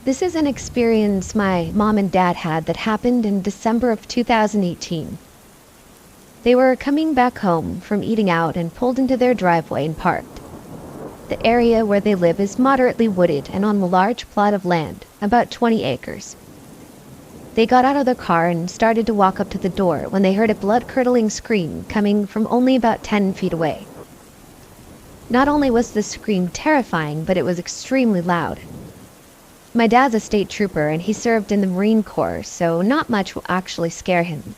This is an experience my mom and dad had that happened in December of 2018. They were coming back home from eating out and pulled into their driveway and parked. The area where they live is moderately wooded and on a large plot of land, about 20 acres. They got out of their car and started to walk up to the door when they heard a blood-curdling scream coming from only about 10 feet away. Not only was the scream terrifying, but it was extremely loud. My dad's a state trooper and he served in the Marine Corps, so not much will actually scare him.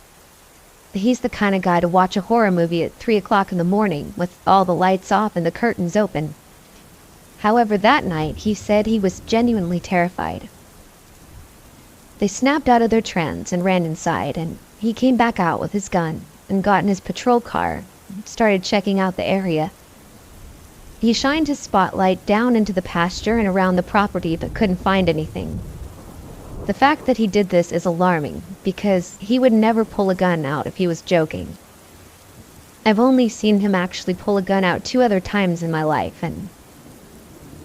He's the kind of guy to watch a horror movie at 3 o'clock in the morning with all the lights off and the curtains open. However, that night he said he was genuinely terrified. They snapped out of their trance and ran inside, and he came back out with his gun and got in his patrol car and started checking out the area. He shined his spotlight down into the pasture and around the property but couldn't find anything. The fact that he did this is alarming because he would never pull a gun out if he was joking. I've only seen him actually pull a gun out 2 other times in my life, and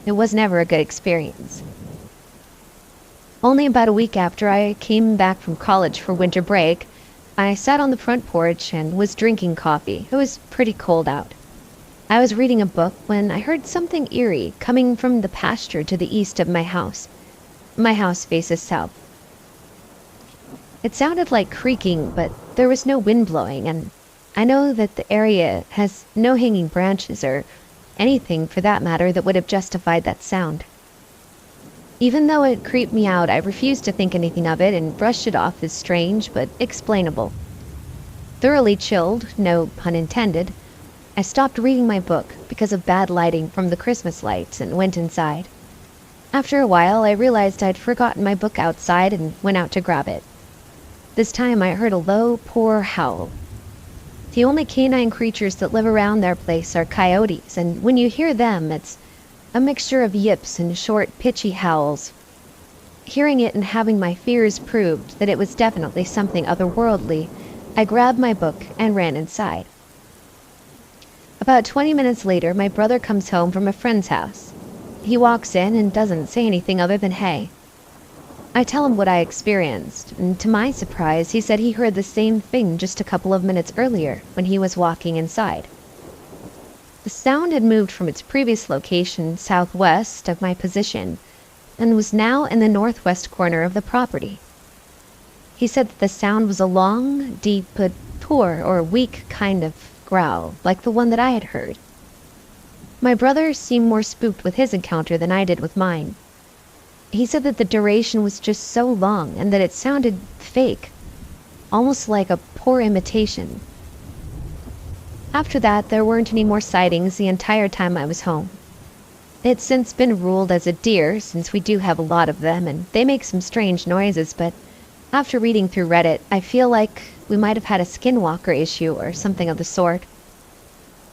it was never a good experience. Only about a week after I came back from college for winter break, I sat on the front porch and was drinking coffee. It was pretty cold out. I was reading a book when I heard something eerie coming from the pasture to the east of my house. My house faces south. It sounded like creaking, but there was no wind blowing, and I know that the area has no hanging branches or anything for that matter that would have justified that sound. Even though it creeped me out, I refused to think anything of it and brushed it off as strange but explainable. Thoroughly chilled, no pun intended, I stopped reading my book because of bad lighting from the Christmas lights and went inside. After a while, I realized I'd forgotten my book outside and went out to grab it. This time I heard a low, poor howl. The only canine creatures that live around their place are coyotes, and when you hear them, it's a mixture of yips and short, pitchy howls. Hearing it and having my fears proved that it was definitely something otherworldly, I grabbed my book and ran inside. About 20 minutes later, my brother comes home from a friend's house. He walks in and doesn't say anything other than hey. I tell him what I experienced, and to my surprise, he said he heard the same thing just a couple of minutes earlier when he was walking inside. The sound had moved from its previous location southwest of my position and was now in the northwest corner of the property. He said that the sound was a long, deep, but poor or weak kind of growl, like the one that I had heard. My brother seemed more spooked with his encounter than I did with mine. He said that the duration was just so long and that it sounded fake, almost like a poor imitation. After that, there weren't any more sightings the entire time I was home. It's since been ruled as a deer, since we do have a lot of them, and they make some strange noises, but after reading through Reddit, I feel like we might have had a skinwalker issue or something of the sort.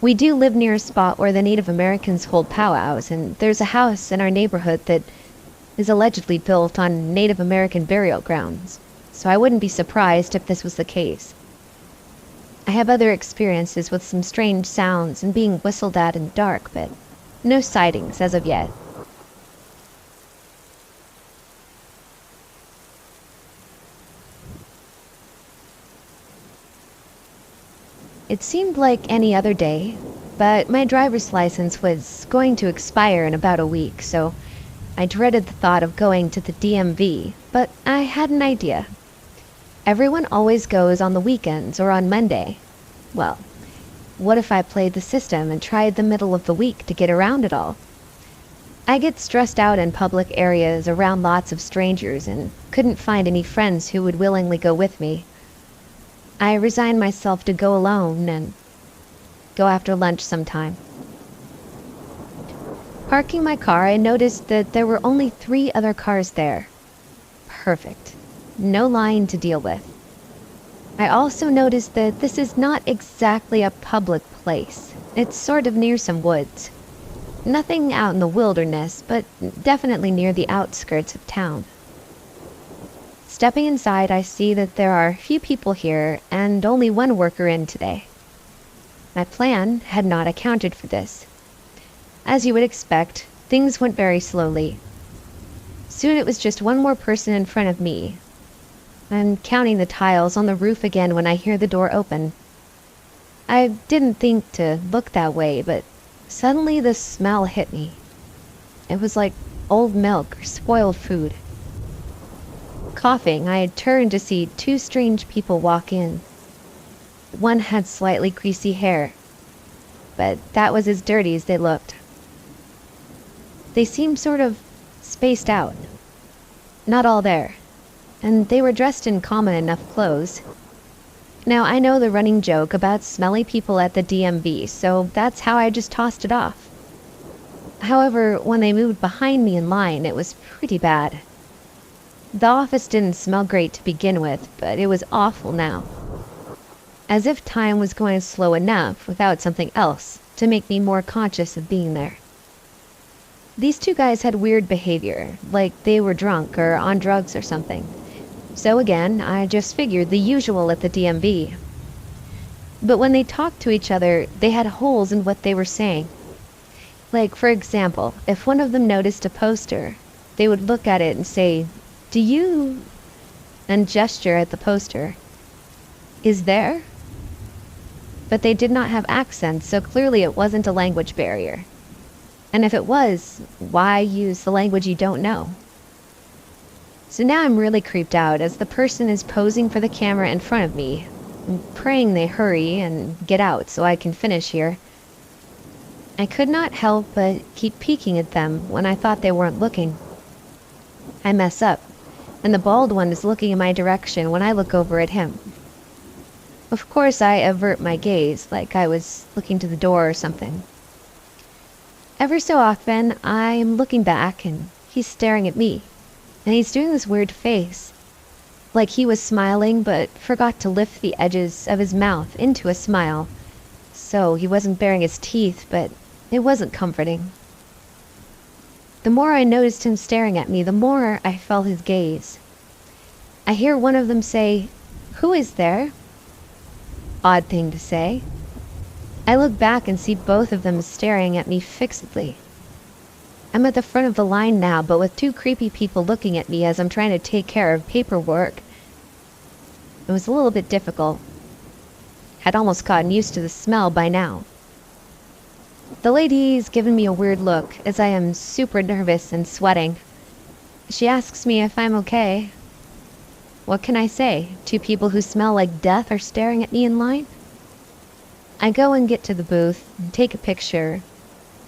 We do live near a spot where the Native Americans hold powwows, and there's a house in our neighborhood that is allegedly built on Native American burial grounds, so I wouldn't be surprised if this was the case. I have other experiences with some strange sounds and being whistled at in the dark, but no sightings as of yet. It seemed like any other day, but my driver's license was going to expire in about a week, so I dreaded the thought of going to the DMV, but I had an idea. Everyone always goes on the weekends or on Monday. Well, what if I played the system and tried the middle of the week to get around it all? I get stressed out in public areas around lots of strangers and couldn't find any friends who would willingly go with me. I resigned myself to go alone and go after lunch sometime. Parking my car, I noticed that there were only 3 other cars there. Perfect. No line to deal with. I also noticed that this is not exactly a public place. It's sort of near some woods. Nothing out in the wilderness, but definitely near the outskirts of town. Stepping inside, I see that there are few people here and only one worker in today. My plan had not accounted for this. As you would expect, things went very slowly. Soon it was just one more person in front of me. I'm counting the tiles on the roof again when I hear the door open. I didn't think to look that way, but suddenly the smell hit me. It was like old milk or spoiled food. Coughing, I turned to see two strange people walk in. One had slightly greasy hair, but that was as dirty as they looked. They seemed sort of spaced out. Not all there, and they were dressed in common enough clothes. Now, I know the running joke about smelly people at the DMV, so that's how I just tossed it off. However, when they moved behind me in line, it was pretty bad. The office didn't smell great to begin with, but it was awful now. As if time was going slow enough without something else to make me more conscious of being there. These two guys had weird behavior, like they were drunk or on drugs or something. So again, I just figured the usual at the DMV. But when they talked to each other, they had holes in what they were saying. Like, for example, if one of them noticed a poster, they would look at it and say, "Do you?" and gesture at the poster. "Is there?" But they did not have accents, so clearly it wasn't a language barrier. And if it was, why use the language you don't know? So now I'm really creeped out as the person is posing for the camera in front of me. I'm praying they hurry and get out so I can finish here. I could not help but keep peeking at them when I thought they weren't looking. I mess up, and the bald one is looking in my direction when I look over at him. Of course, I avert my gaze like I was looking to the door or something. Ever so often, I'm looking back and he's staring at me, and he's doing this weird face, like he was smiling but forgot to lift the edges of his mouth into a smile, so he wasn't baring his teeth, but it wasn't comforting. The more I noticed him staring at me, the more I felt his gaze. I hear one of them say, "Who is there?" Odd thing to say. I look back and see both of them staring at me fixedly. I'm at the front of the line now, but with two creepy people looking at me as I'm trying to take care of paperwork. It was a little bit difficult. Had almost gotten used to the smell by now. The lady's given me a weird look as I am super nervous and sweating. She asks me if I'm okay. What can I say? Two people who smell like death are staring at me in line? I go and get to the booth and take a picture,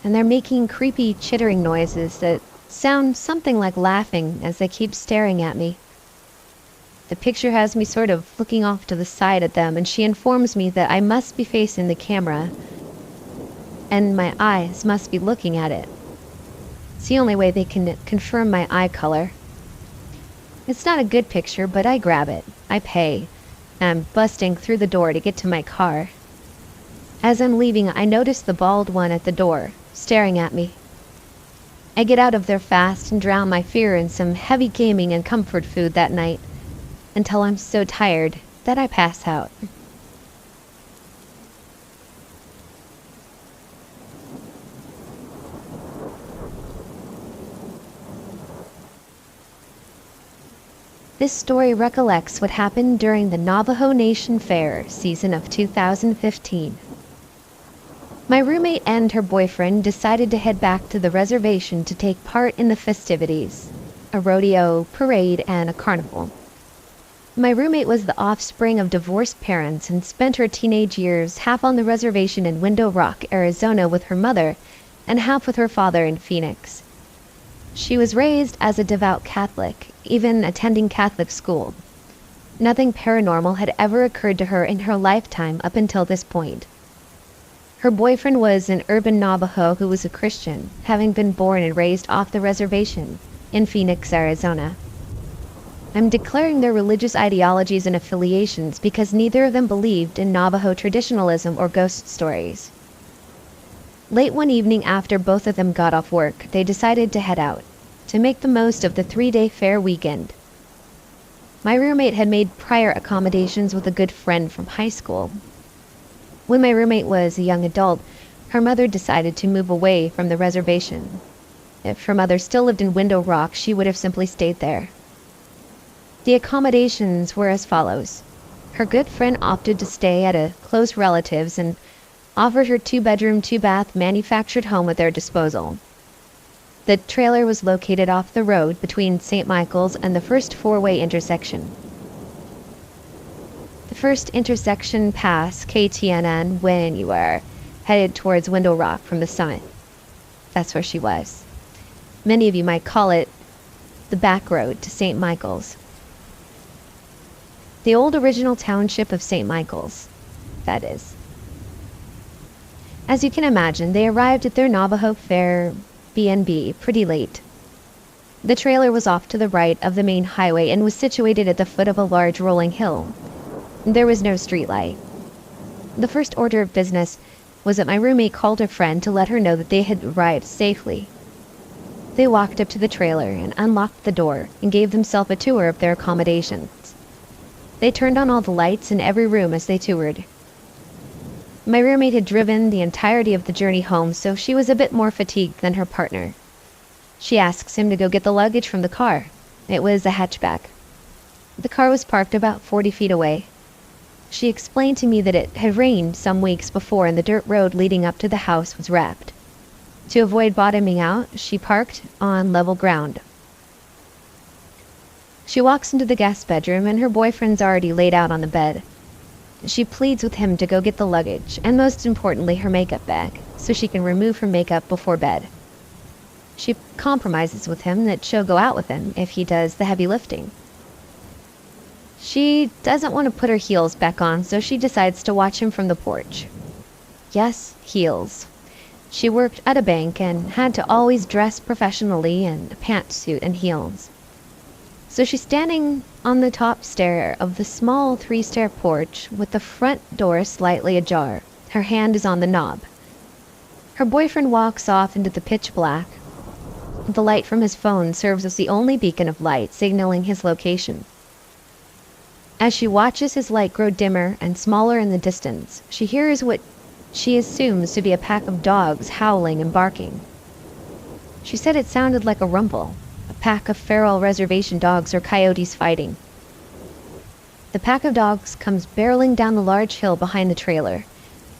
and they're making creepy chittering noises that sound something like laughing as they keep staring at me. The picture has me sort of looking off to the side at them, and she informs me that I must be facing the camera, and my eyes must be looking at it. It's the only way they can confirm my eye color. It's not a good picture, but I grab it. I pay. I'm busting through the door to get to my car. As I'm leaving, I notice the bald one at the door, staring at me. I get out of there fast and drown my fear in some heavy gaming and comfort food that night, until I'm so tired that I pass out. This story recollects what happened during the Navajo Nation Fair season of 2015. My roommate and her boyfriend decided to head back to the reservation to take part in the festivities, a rodeo, parade, and a carnival. My roommate was the offspring of divorced parents and spent her teenage years half on the reservation in Window Rock, Arizona with her mother and half with her father in Phoenix. She was raised as a devout Catholic, even attending Catholic school. Nothing paranormal had ever occurred to her in her lifetime up until this point. Her boyfriend was an urban Navajo who was a Christian, having been born and raised off the reservation in Phoenix, Arizona. I'm declaring their religious ideologies and affiliations because neither of them believed in Navajo traditionalism or ghost stories. Late one evening after both of them got off work, they decided to head out, to make the most of the 3-day fair weekend. My roommate had made prior accommodations with a good friend from high school. When my roommate was a young adult, her mother decided to move away from the reservation. If her mother still lived in Window Rock, she would have simply stayed there. The accommodations were as follows. Her good friend opted to stay at a close relative's and offered her 2-bedroom, 2-bath manufactured home at their disposal. The trailer was located off the road between St. Michael's and the first 4-way intersection. The first intersection past KTNN when you were headed towards Window Rock from the summit. That's where she was. Many of you might call it the back road to St. Michael's. The old original township of St. Michael's, that is. As you can imagine, they arrived at their Navajo Fair B&B pretty late. The trailer was off to the right of the main highway and was situated at the foot of a large rolling hill. There was no streetlight. The first order of business was that my roommate called her friend to let her know that they had arrived safely. They walked up to the trailer and unlocked the door and gave themselves a tour of their accommodations. They turned on all the lights in every room as they toured. My roommate had driven the entirety of the journey home, so she was a bit more fatigued than her partner. She asks him to go get the luggage from the car. It was a hatchback. The car was parked about 40 feet away. She explained to me that it had rained some weeks before and the dirt road leading up to the house was wrapped. To avoid bottoming out, she parked on level ground. She walks into the guest bedroom and her boyfriend's already laid out on the bed. She pleads with him to go get the luggage, and most importantly her makeup bag, so she can remove her makeup before bed. She compromises with him that she'll go out with him if he does the heavy lifting. She doesn't want to put her heels back on, so she decides to watch him from the porch. Yes, heels. She worked at a bank and had to always dress professionally in a pantsuit and heels. So she's standing on the top stair of the small 3-stair porch with the front door slightly ajar. Her hand is on the knob. Her boyfriend walks off into the pitch black. The light from his phone serves as the only beacon of light signaling his location. As she watches his light grow dimmer and smaller in the distance, she hears what she assumes to be a pack of dogs howling and barking. She said it sounded like a rumble. A pack of feral reservation dogs or coyotes fighting. The pack of dogs comes barreling down the large hill behind the trailer.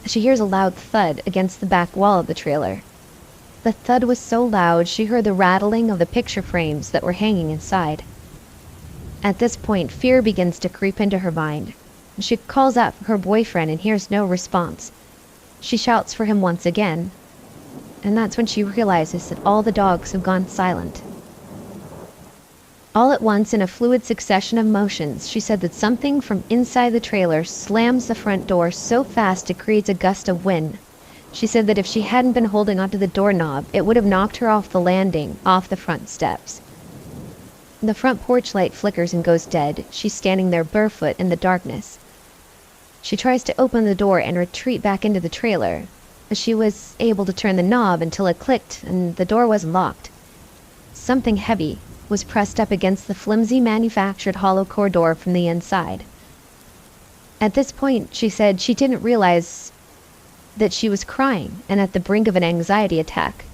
She hears a loud thud against the back wall of the trailer. The thud was so loud she heard the rattling of the picture frames that were hanging inside. At this point, fear begins to creep into her mind. She calls out for her boyfriend and hears no response. She shouts for him once again, and that's when she realizes that all the dogs have gone silent. All at once, in a fluid succession of motions, she said that something from inside the trailer slams the front door so fast it creates a gust of wind. She said that if she hadn't been holding onto the doorknob, it would have knocked her off the landing, off the front steps. The front porch light flickers and goes dead. She's standing there barefoot in the darkness. She tries to open the door and retreat back into the trailer. She was able to turn the knob until it clicked and the door wasn't locked. Something heavy was pressed up against the flimsy manufactured hollow core door from the inside. At this point, she said she didn't realize that she was crying and at the brink of an anxiety attack.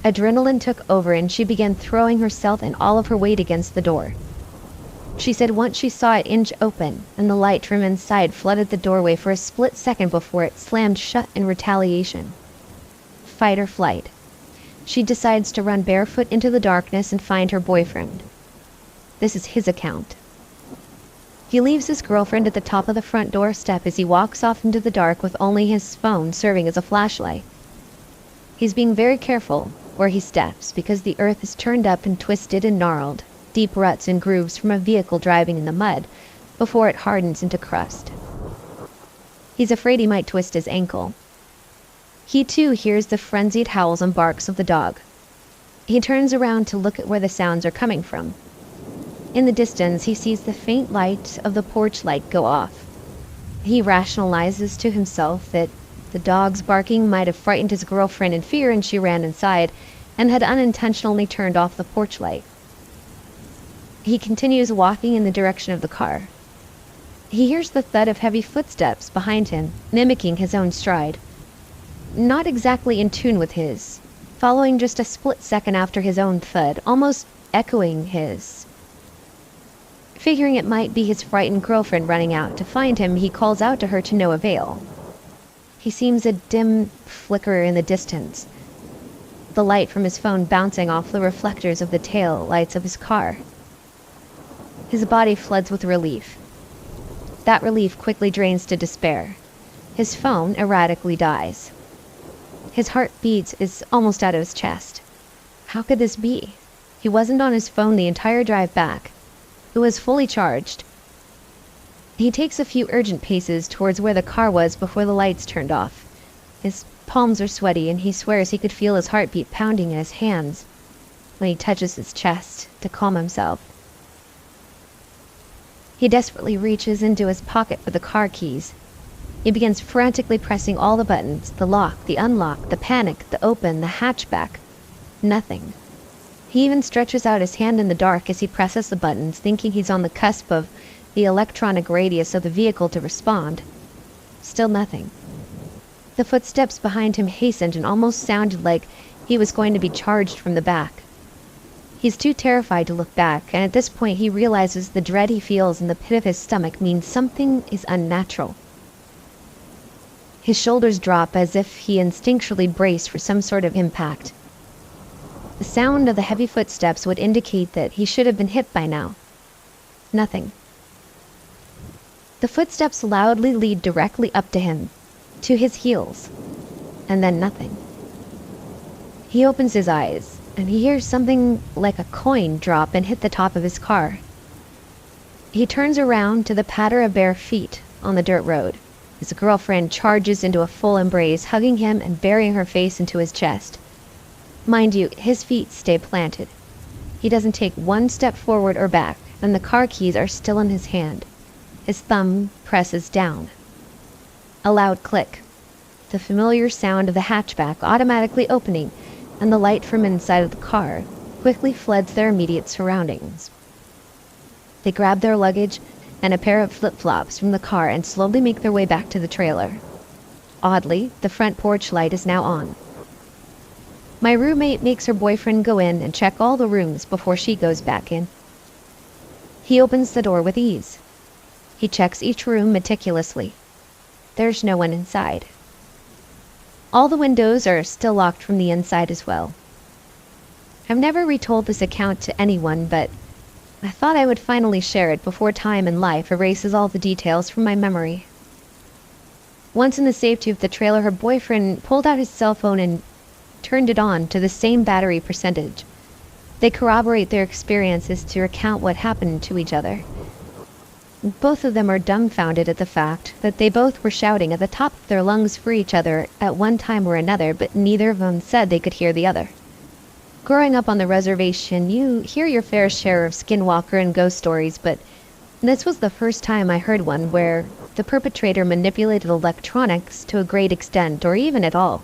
Adrenaline took over and she began throwing herself and all of her weight against the door. She said once she saw it inch open and the light from inside flooded the doorway for a split second before it slammed shut in retaliation. Fight or flight. She decides to run barefoot into the darkness and find her boyfriend. This is his account. He leaves his girlfriend at the top of the front doorstep as he walks off into the dark with only his phone serving as a flashlight. He's being very careful where he steps because the earth is turned up and twisted and gnarled, deep ruts and grooves from a vehicle driving in the mud before it hardens into crust. He's afraid he might twist his ankle. He too hears the frenzied howls and barks of the dog. He turns around to look at where the sounds are coming from. In the distance, he sees the faint light of the porch light go off. He rationalizes to himself that the dog's barking might have frightened his girlfriend in fear and she ran inside and had unintentionally turned off the porch light. He continues walking in the direction of the car. He hears the thud of heavy footsteps behind him, mimicking his own stride. Not exactly in tune with his. following just a split second after his own thud, almost echoing his. Figuring it might be his frightened girlfriend running out to find him, he calls out to her to no avail. He sees a dim flicker in the distance, the light from his phone bouncing off the reflectors of the tail lights of his car. His body floods with relief. That relief quickly drains to despair. His phone erratically dies. His heart beats is almost out of his chest. How could this be? He wasn't on his phone the entire drive back. It was fully charged. He takes a few urgent paces towards where the car was before the lights turned off. His palms are sweaty and he swears he could feel his heartbeat pounding in his hands when he touches his chest to calm himself. He desperately reaches into his pocket for the car keys. He begins frantically pressing all the buttons, the lock, the unlock, the panic, the open, the hatchback. Nothing. He even stretches out his hand in the dark as he presses the buttons, thinking he's on the cusp of the electronic radius of the vehicle to respond. Still nothing. The footsteps behind him hastened and almost sounded like he was going to be charged from the back. He's too terrified to look back, and at this point he realizes the dread he feels in the pit of his stomach means something is unnatural. His shoulders drop as if he instinctually braced for some sort of impact. The sound of the heavy footsteps would indicate that he should have been hit by now. Nothing. The footsteps loudly lead directly up to him, to his heels, and then nothing. He opens his eyes, and he hears something like a coin drop and hit the top of his car. He turns around to the patter of bare feet on the dirt road. His girlfriend charges into a full embrace, hugging him and burying her face into his chest. Mind you, his feet stay planted. He doesn't take one step forward or back, and the car keys are still in his hand. His thumb presses down. A loud click. The familiar sound of the hatchback automatically opening, and the light from inside of the car quickly floods their immediate surroundings. They grab their luggage and a pair of flip-flops from the car and slowly make their way back to the trailer. Oddly, the front porch light is now on. My roommate makes her boyfriend go in and check all the rooms before she goes back in. He opens the door with ease. He checks each room meticulously. There's no one inside. All the windows are still locked from the inside as well. I've never retold this account to anyone, but I thought I would finally share it before time and life erases all the details from my memory. Once in the safety of the trailer, her boyfriend pulled out his cell phone and turned it on to the same battery percentage. They corroborate their experiences to recount what happened to each other. Both of them are dumbfounded at the fact that they both were shouting at the top of their lungs for each other at one time or another, but neither of them said they could hear the other. Growing up on the reservation, you hear your fair share of skinwalker and ghost stories, but this was the first time I heard one where the perpetrator manipulated electronics to a great extent, or even at all.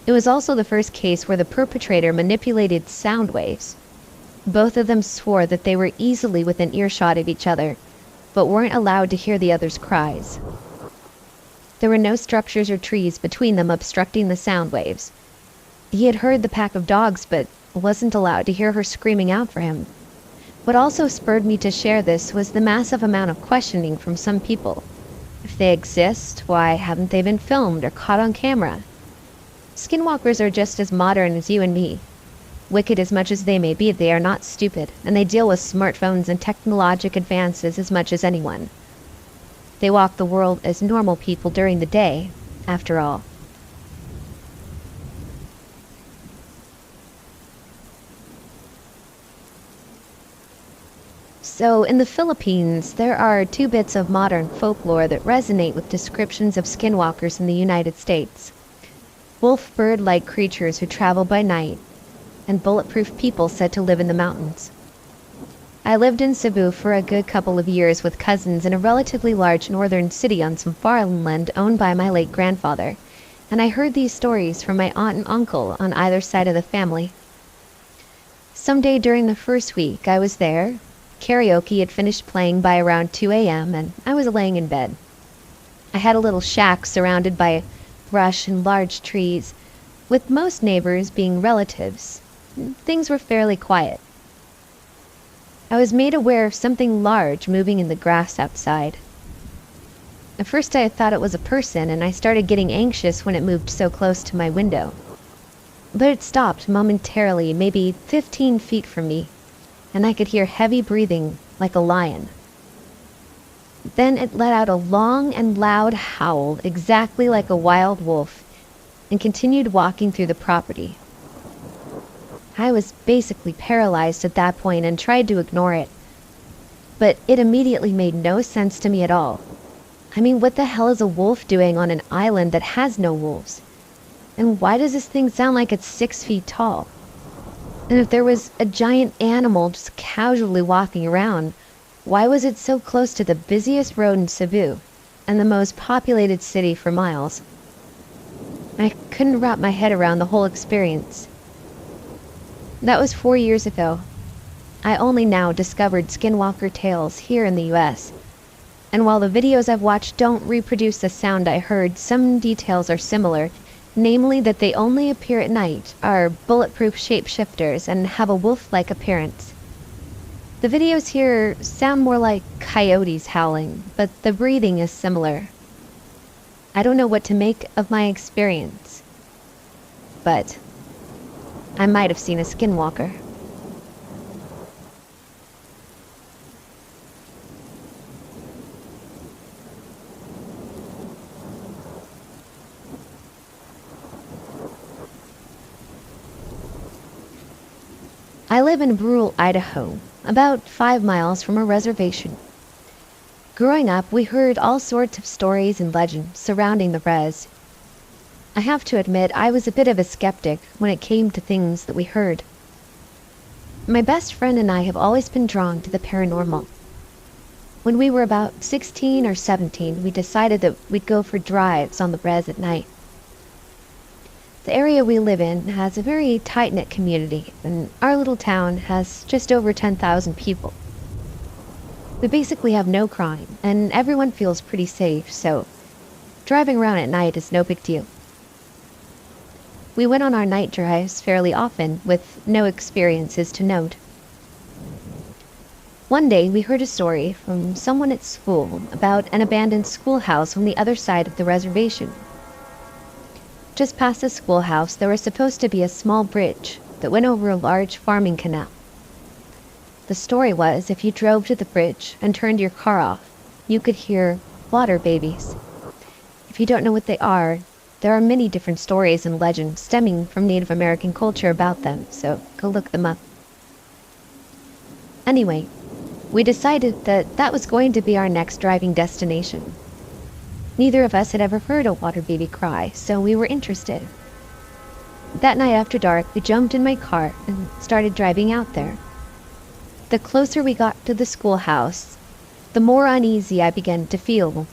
It was also the first case where the perpetrator manipulated sound waves. Both of them swore that they were easily within earshot of each other, but weren't allowed to hear the other's cries. There were no structures or trees between them obstructing the sound waves. He had heard the pack of dogs, but wasn't allowed to hear her screaming out for him. What also spurred me to share this was the massive amount of questioning from some people. If they exist, why haven't they been filmed or caught on camera? Skinwalkers are just as modern as you and me. Wicked as much as they may be, they are not stupid, and they deal with smartphones and technologic advances as much as anyone. They walk the world as normal people during the day, after all. So, in the Philippines, there are two bits of modern folklore that resonate with descriptions of skinwalkers in the United States. Wolf bird-like creatures who travel by night, and bulletproof people said to live in the mountains. I lived in Cebu for a good couple of years with cousins in a relatively large northern city on some farmland owned by my late grandfather, and I heard these stories from my aunt and uncle on either side of the family. Someday during the first week I was there, karaoke had finished playing by around 2 a.m. and I was laying in bed. I had a little shack surrounded by brush and large trees, With most neighbors being relatives, things were fairly quiet. I was made aware of something large moving in the grass outside. At first I thought it was a person, and I started getting anxious when it moved so close to my window. But it stopped momentarily, maybe 15 feet from me, and I could hear heavy breathing like a lion. Then it let out a long and loud howl, exactly like a wild wolf, and continued walking through the property. I was basically paralyzed at that point and tried to ignore it, but it immediately made no sense to me at all. I mean, what the hell is a wolf doing on an island that has no wolves? And why does this thing sound like it's 6 feet tall? And if there was a giant animal just casually walking around, why was it so close to the busiest road in Cebu and the most populated city for miles? I couldn't wrap my head around the whole experience. That was 4 years ago. I only now discovered skinwalker tales here in the US. And while the videos I've watched don't reproduce the sound I heard, some details are similar, namely that they only appear at night, are bulletproof shapeshifters, and have a wolf-like appearance. The videos here sound more like coyotes howling, but the breathing is similar. I don't know what to make of my experience, but I might have seen a skinwalker. I live in rural Idaho, about 5 miles from a reservation. Growing up, we heard all sorts of stories and legends surrounding the res. I have to admit, I was a bit of a skeptic when it came to things that we heard. My best friend and I have always been drawn to the paranormal. When we were about 16 or 17, we decided that we'd go for drives on the res at night. The area we live in has a very tight-knit community, and our little town has just over 10,000 people. We basically have no crime, and everyone feels pretty safe, so driving around at night is no big deal. We went on our night drives fairly often, with no experiences to note. One day we heard a story from someone at school about an abandoned schoolhouse on the other side of the reservation. Just past the schoolhouse, there was supposed to be a small bridge that went over a large farming canal. The story was, if you drove to the bridge and turned your car off, you could hear water babies. If you don't know what they are, there are many different stories and legends stemming from Native American culture about them, so go look them up. Anyway, we decided that that was going to be our next driving destination. Neither of us had ever heard a water baby cry, so we were interested. That night after dark, we jumped in my car and started driving out there. The closer we got to the schoolhouse, the more uneasy I began to feel.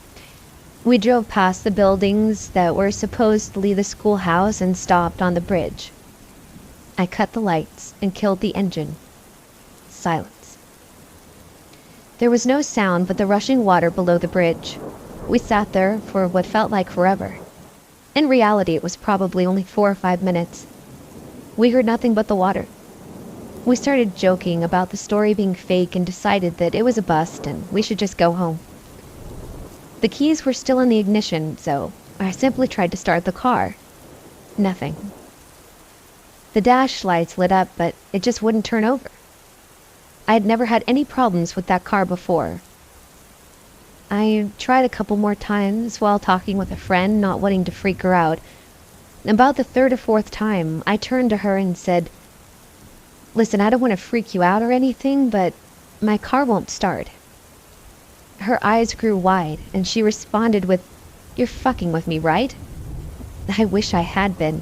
We drove past the buildings that were supposedly the schoolhouse and stopped on the bridge. I cut the lights and killed the engine. Silence. There was no sound but the rushing water below the bridge. We sat there for what felt like forever. In reality, it was probably only 4 or 5 minutes. We heard nothing but the water. We started joking about the story being fake and decided that it was a bust and we should just go home. The keys were still in the ignition, so I simply tried to start the car. Nothing. The dash lights lit up, but it just wouldn't turn over. I had never had any problems with that car before. I tried a couple more times while talking with a friend, not wanting to freak her out. About the 3rd or 4th time, I turned to her and said, "Listen, I don't want to freak you out or anything, but my car won't start." Her eyes grew wide, and she responded with, "You're fucking with me, right?" I wish I had been.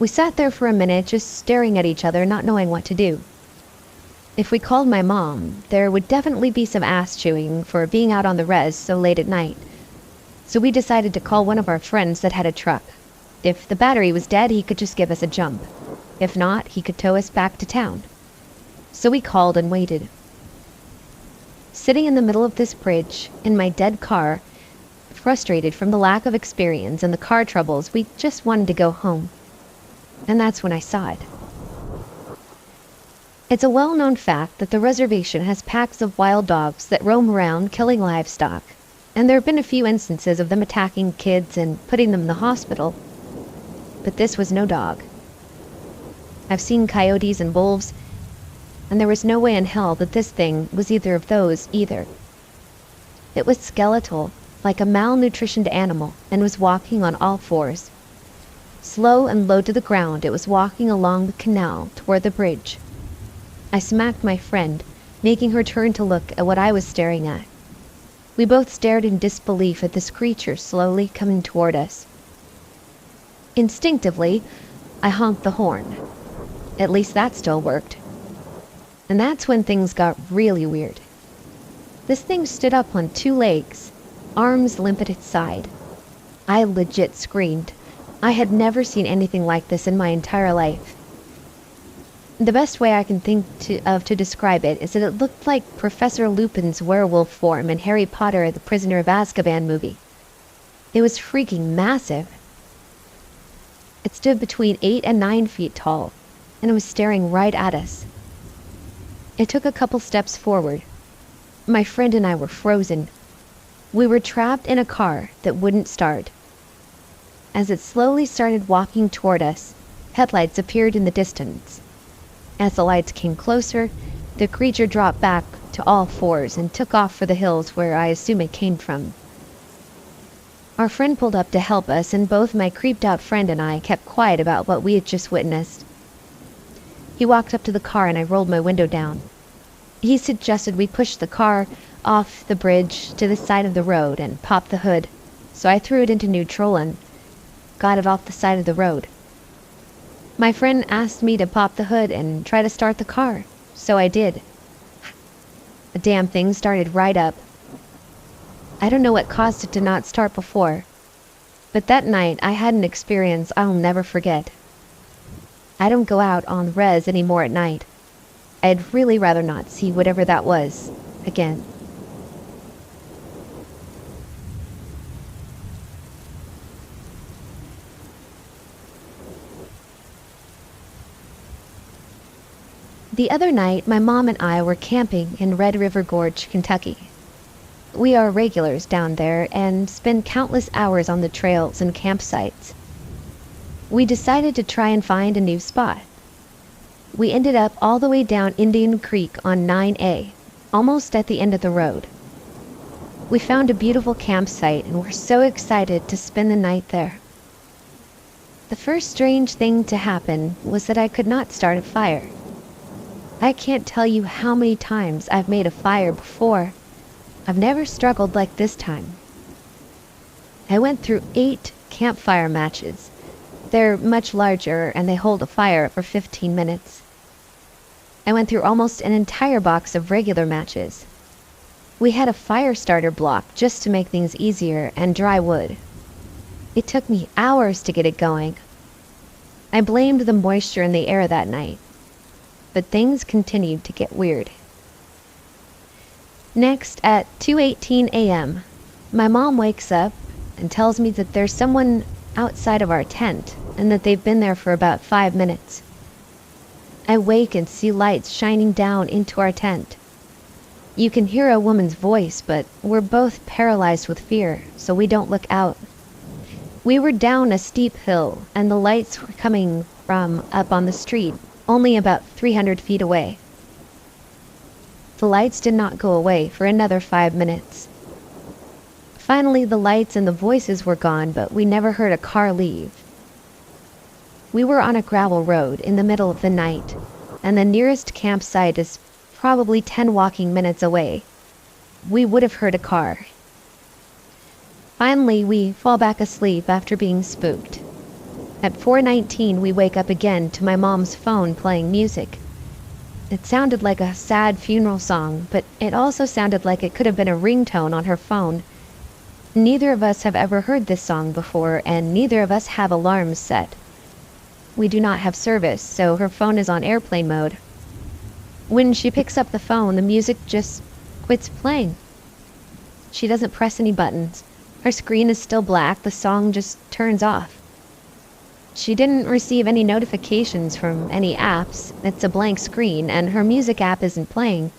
We sat there for a minute, just staring at each other, not knowing what to do. If we called my mom, there would definitely be some ass chewing for being out on the res so late at night. So we decided to call one of our friends that had a truck. If the battery was dead, he could just give us a jump. If not, he could tow us back to town. So we called and waited. Sitting in the middle of this bridge, in my dead car, for frustrated from the lack of experience and the car troubles, we just wanted to go home. And that's when I saw it. It's a well-known fact that the reservation has packs of wild dogs that roam around killing livestock, and there have been a few instances of them attacking kids and putting them in the hospital. But this was no dog. I've seen coyotes and wolves, and there was no way in hell that this thing was either of those either. It was skeletal, like a malnutritioned animal, and was walking on all fours. Slow and low to the ground, it was walking along the canal toward the bridge. I smacked my friend, making her turn to look at what I was staring at. We both stared in disbelief at this creature slowly coming toward us. Instinctively, I honked the horn. At least that still worked. And that's when things got really weird. This thing stood up on two legs, arms limp at its side. I legit screamed. I had never seen anything like this in my entire life. The best way I can think of to describe it is that it looked like Professor Lupin's werewolf form in Harry Potter: The Prisoner of Azkaban movie. It was freaking massive. It stood between 8 and 9 feet tall, and it was staring right at us. It took a couple steps forward. My friend and I were frozen. We were trapped in a car that wouldn't start. As it slowly started walking toward us, headlights appeared in the distance. As the lights came closer, the creature dropped back to all fours and took off for the hills where I assume it came from. Our friend pulled up to help us, and both my creeped-out friend and I kept quiet about what we had just witnessed. He walked up to the car and I rolled my window down. He suggested we push the car off the bridge to the side of the road and pop the hood, so I threw it into neutral and got it off the side of the road. My friend asked me to pop the hood and try to start the car, so I did. The damn thing started right up. I don't know what caused it to not start before, but that night I had an experience I'll never forget. I don't go out on res anymore at night. I'd really rather not see whatever that was again. The other night, my mom and I were camping in Red River Gorge, Kentucky. We are regulars down there and spend countless hours on the trails and campsites. We decided to try and find a new spot. We ended up all the way down Indian Creek on 9A, almost at the end of the road. We found a beautiful campsite and were so excited to spend the night there. The first strange thing to happen was that I could not start a fire. I can't tell you how many times I've made a fire before. I've never struggled like this time. I went through 8 campfire matches. They're much larger and they hold a fire for 15 minutes. I went through almost an entire box of regular matches. We had a fire starter block just to make things easier and dry wood. It took me hours to get it going. I blamed the moisture in the air that night. But things continued to get weird. Next, at 2:18 a.m., my mom wakes up and tells me that there's someone outside of our tent and that they've been there for about 5 minutes. I wake and see lights shining down into our tent. You can hear a woman's voice, but we're both paralyzed with fear, so we don't look out. We were down a steep hill, and the lights were coming from up on the street, only about 300 feet away. The lights did not go away for another 5 minutes. Finally, the lights and the voices were gone, but we never heard a car leave. We were on a gravel road in the middle of the night, and the nearest campsite is probably 10 walking minutes away. We would have heard a car. Finally, we fall back asleep after being spooked. At 4:19, we wake up again to my mom's phone playing music. It sounded like a sad funeral song, but it also sounded like it could have been a ringtone on her phone. Neither of us have ever heard this song before, and neither of us have alarms set. We do not have service, so her phone is on airplane mode. When she picks up the phone, the music just quits playing. She doesn't press any buttons, Her screen is still black, the song just turns off. She didn't receive any notifications from any apps, it's a blank screen, and her music app isn't playing.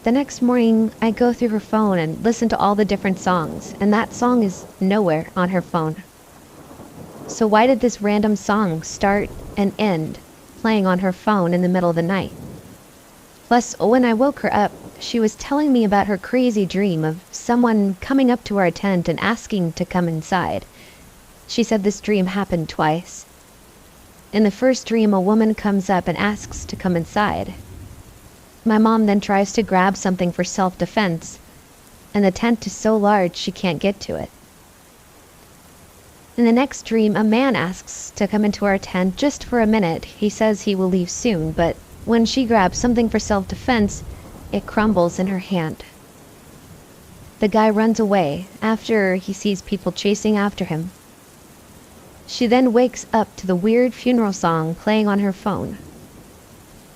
The next morning, I go through her phone and listen to all the different songs, and that song is nowhere on her phone. So why did this random song start and end playing on her phone in the middle of the night? Plus, when I woke her up, she was telling me about her crazy dream of someone coming up to our tent and asking to come inside. She said this dream happened twice. In the first dream, a woman comes up and asks to come inside. My mom then tries to grab something for self-defense, and the tent is so large she can't get to it. In the next dream, a man asks to come into our tent just for a minute. He says he will leave soon, but when she grabs something for self-defense, it crumbles in her hand. The guy runs away after he sees people chasing after him. She then wakes up to the weird funeral song playing on her phone.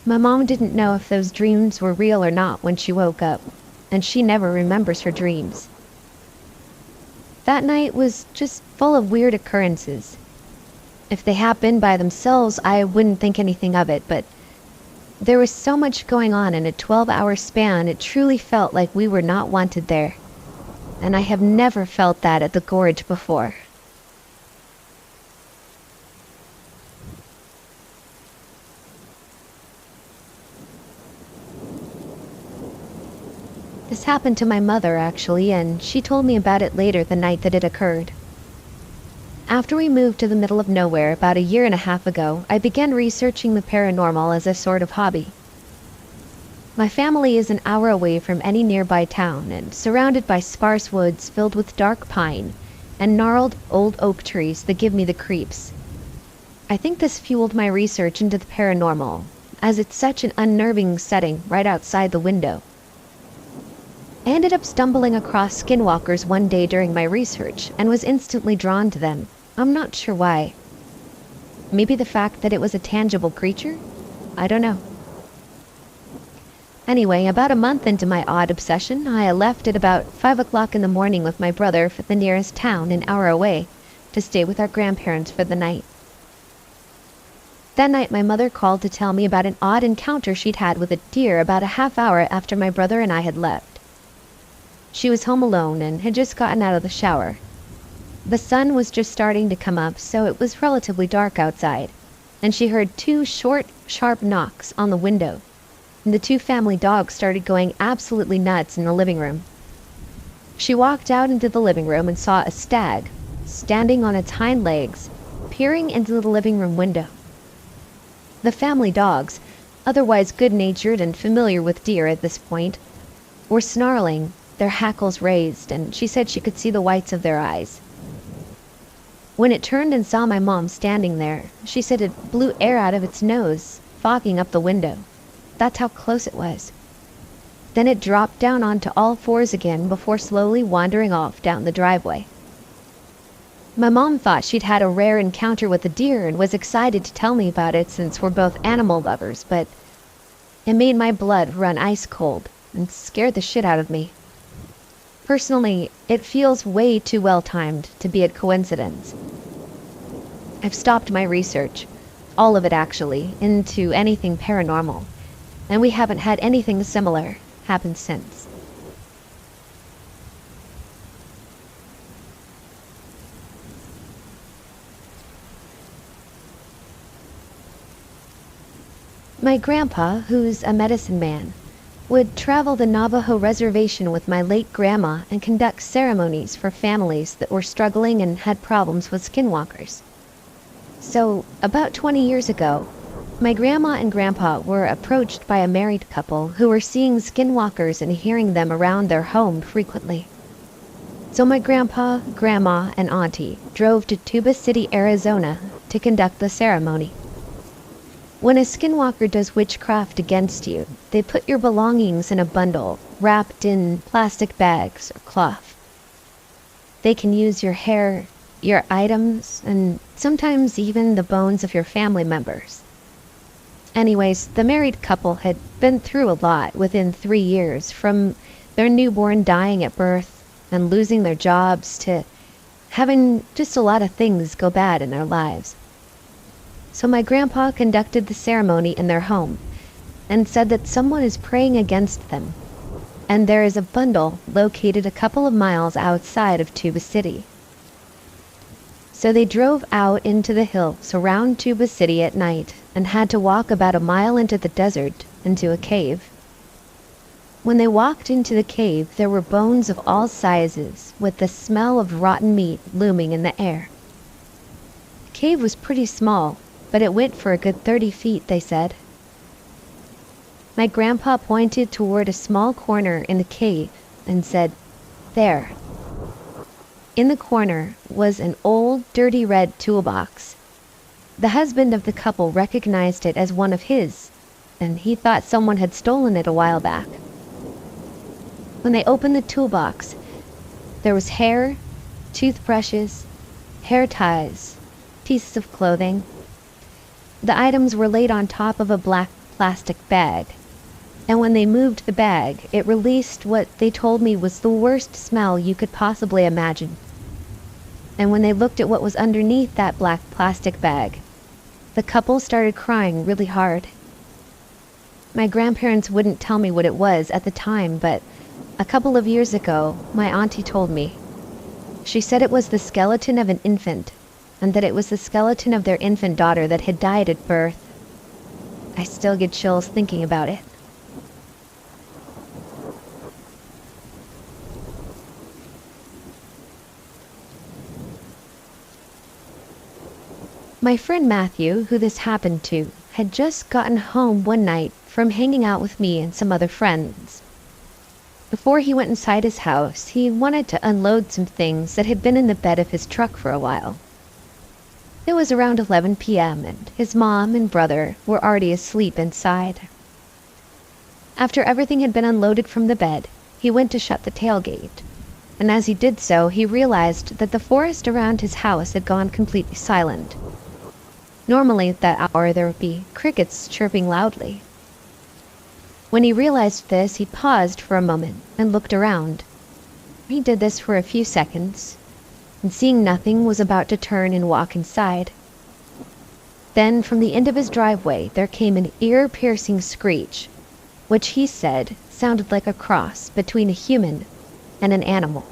My mom didn't know if those dreams were real or not when she woke up, and she never remembers her dreams. That night was just full of weird occurrences. If they happened by themselves, I wouldn't think anything of it, but there was so much going on in a 12-hour span, it truly felt like we were not wanted there. And I have never felt that at the gorge before. This happened to my mother, actually, and she told me about it later the night that it occurred. After we moved to the middle of nowhere about a year and a half ago, I began researching the paranormal as a sort of hobby. My family is an hour away from any nearby town and surrounded by sparse woods filled with dark pine and gnarled old oak trees that give me the creeps. I think this fueled my research into the paranormal, as it's such an unnerving setting right outside the window. I ended up stumbling across skinwalkers one day during my research and was instantly drawn to them. I'm not sure why. Maybe the fact that it was a tangible creature? I don't know. Anyway, about a month into my odd obsession, I left at about 5 o'clock in the morning with my brother for the nearest town an hour away to stay with our grandparents for the night. That night my mother called to tell me about an odd encounter she'd had with a deer about a half hour after my brother and I had left. She was home alone and had just gotten out of the shower. The sun was just starting to come up, so it was relatively dark outside, and she heard 2 short, sharp knocks on the window, and the 2 family dogs started going absolutely nuts in the living room. She walked out into the living room and saw a stag, standing on its hind legs, peering into the living room window. The family dogs, otherwise good-natured and familiar with deer at this point, were snarling, their hackles raised, and she said she could see the whites of their eyes. When it turned and saw my mom standing there, she said it blew air out of its nose, fogging up the window. That's how close it was. Then it dropped down onto all 4s again before slowly wandering off down the driveway. My mom thought she'd had a rare encounter with a deer and was excited to tell me about it since we're both animal lovers, but it made my blood run ice cold and scared the shit out of me. Personally, it feels way too well-timed to be a coincidence. I've stopped my research, all of it actually, into anything paranormal, and we haven't had anything similar happen since. My grandpa, who's a medicine man, would travel the Navajo reservation with my late grandma and conduct ceremonies for families that were struggling and had problems with skinwalkers. So, about 20 years ago, my grandma and grandpa were approached by a married couple who were seeing skinwalkers and hearing them around their home frequently. So my grandpa, grandma, and auntie drove to Tuba City, Arizona to conduct the ceremony. When a skinwalker does witchcraft against you, they put your belongings in a bundle, wrapped in plastic bags or cloth. They can use your hair, your items, and sometimes even the bones of your family members. Anyways, the married couple had been through a lot within 3 years, from their newborn dying at birth, and losing their jobs to having just a lot of things go bad in their lives. So my grandpa conducted the ceremony in their home and said that someone is praying against them, and there is a bundle located a couple of miles outside of Tuba City. So they drove out into the hills around Tuba City at night and had to walk about a mile into the desert into a cave. When they walked into the cave, there were bones of all sizes, with the smell of rotten meat looming in the air. The cave was pretty small, but it went for a good 30 feet, they said. My grandpa pointed toward a small corner in the cave and said, "There." In the corner was an old, dirty red toolbox. The husband of the couple recognized it as one of his, and he thought someone had stolen it a while back. When they opened the toolbox, there was hair, toothbrushes, hair ties, pieces of clothing. The items were laid on top of a black plastic bag, and when they moved the bag, it released what they told me was the worst smell you could possibly imagine. And when they looked at what was underneath that black plastic bag, the couple started crying really hard. My grandparents wouldn't tell me what it was at the time, but a couple of years ago, my auntie told me. She said it was the skeleton of an infant, and that it was the skeleton of their infant daughter that had died at birth. I still get chills thinking about it. My friend Matthew, who this happened to, had just gotten home one night from hanging out with me and some other friends. Before he went inside his house, he wanted to unload some things that had been in the bed of his truck for a while. It was around 11 p.m. and his mom and brother were already asleep inside. After everything had been unloaded from the bed, he went to shut the tailgate, and as he did so, he realized that the forest around his house had gone completely silent. Normally at that hour there would be crickets chirping loudly. When he realized this, he paused for a moment and looked around. He did this for a few seconds, and seeing nothing, was about to turn and walk inside. Then, from the end of his driveway, there came an ear-piercing screech, which he said sounded like a cross between a human and an animal.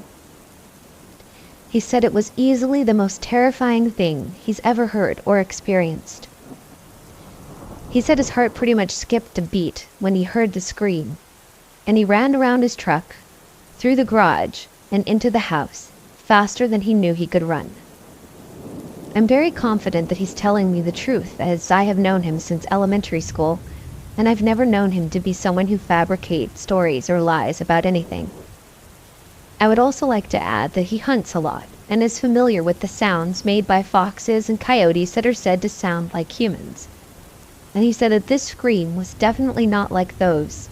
He said it was easily the most terrifying thing he's ever heard or experienced. He said his heart pretty much skipped a beat when he heard the scream, and he ran around his truck, through the garage, and into the house, faster than he knew he could run. I'm very confident that he's telling me the truth, as I have known him since elementary school, and I've never known him to be someone who fabricates stories or lies about anything. I would also like to add that he hunts a lot, and is familiar with the sounds made by foxes and coyotes that are said to sound like humans. And he said that this scream was definitely not like those